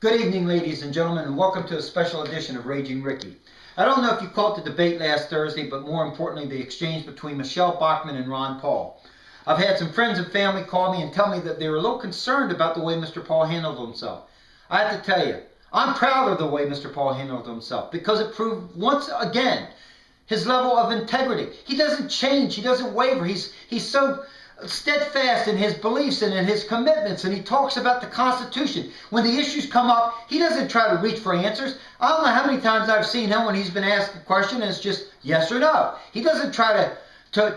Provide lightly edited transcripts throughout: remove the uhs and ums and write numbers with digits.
Good evening, ladies and gentlemen, and welcome to a special edition of Raging Ricky. I don't know if you caught the debate last Thursday, but more importantly, the exchange between Michelle Bachmann and Ron Paul. I've had some friends and family call me and tell me that they were a little concerned about the way Mr. Paul handled himself. I have to tell you, I'm proud of the way Mr. Paul handled himself because it proved once again his level of integrity. He doesn't change. He doesn't waver. He's so steadfast in his beliefs and in his commitments, and he talks about the Constitution. When the issues come up, he doesn't try to reach for answers. I don't know how many times I've seen him when he's been asked a question and it's just yes or no. He doesn't try to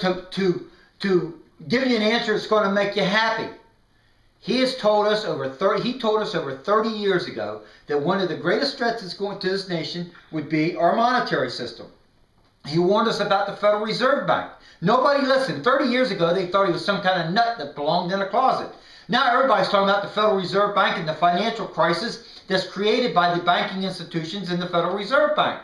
give you an answer that's going to make you happy. He told us over 30 years ago that one of the greatest threats that's going to this nation would be our monetary system. He warned us about the Federal Reserve Bank. Nobody listened. 30 years ago, they thought he was some kind of nut that belonged in a closet. Now everybody's talking about the Federal Reserve Bank and the financial crisis that's created by the banking institutions in the Federal Reserve Bank.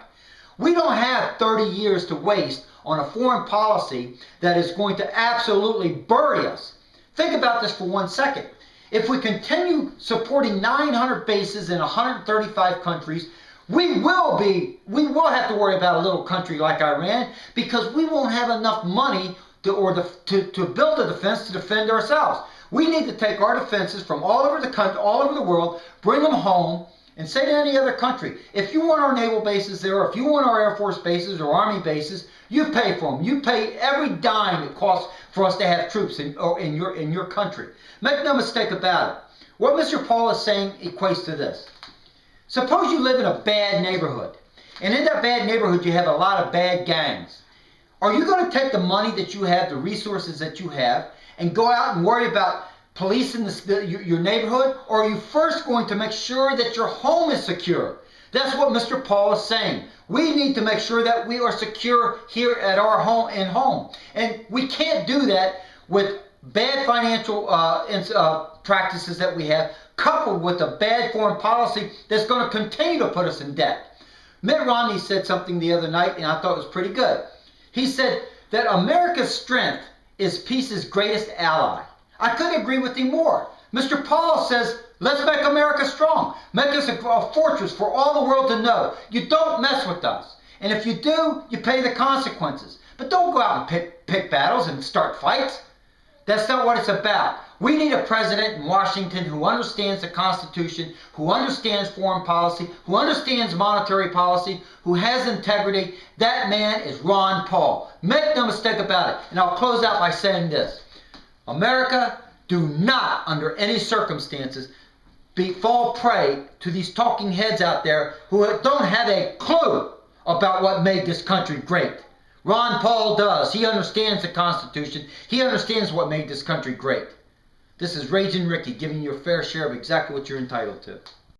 We don't have 30 years to waste on a foreign policy that is going to absolutely bury us. Think about this for 1 second. If we continue supporting 900 bases in 135 countries, we will have to worry about a little country like Iran because we won't have enough money to build a defense to defend ourselves. We need to take our defenses from all over the country, all over the world, bring them home, and say to any other country, if you want our naval bases there, or if you want our Air Force bases or Army bases, you pay for them. You pay every dime it costs for us to have troops in your country. Make no mistake about it. What Mr. Paul is saying equates to this. Suppose you live in a bad neighborhood, and in that bad neighborhood you have a lot of bad gangs. Are you going to take the money that you have, the resources that you have, and go out and worry about policing your neighborhood? Or are you first going to make sure that your home is secure? That's what Mr. Paul is saying. We need to make sure that we are secure here at our home. And we can't do that with bad financial practices that we have, coupled with a bad foreign policy that's going to continue to put us in debt. Mitt Romney said something the other night, and I thought it was pretty good. He said that America's strength is peace's greatest ally. I couldn't agree with him more. Mr. Paul says, let's make America strong. Make us a fortress for all the world to know. You don't mess with us. And if you do, you pay the consequences. But don't go out and pick battles and start fights. That's not what it's about. We need a president in Washington who understands the Constitution, who understands foreign policy, who understands monetary policy, who has integrity. That man is Ron Paul. Make no mistake about it. And I'll close out by saying this. America, do not, under any circumstances, fall prey to these talking heads out there who don't have a clue about what made this country great. Ron Paul does. He understands the Constitution. He understands what made this country great. This is Raging Ricky giving you a fair share of exactly what you're entitled to.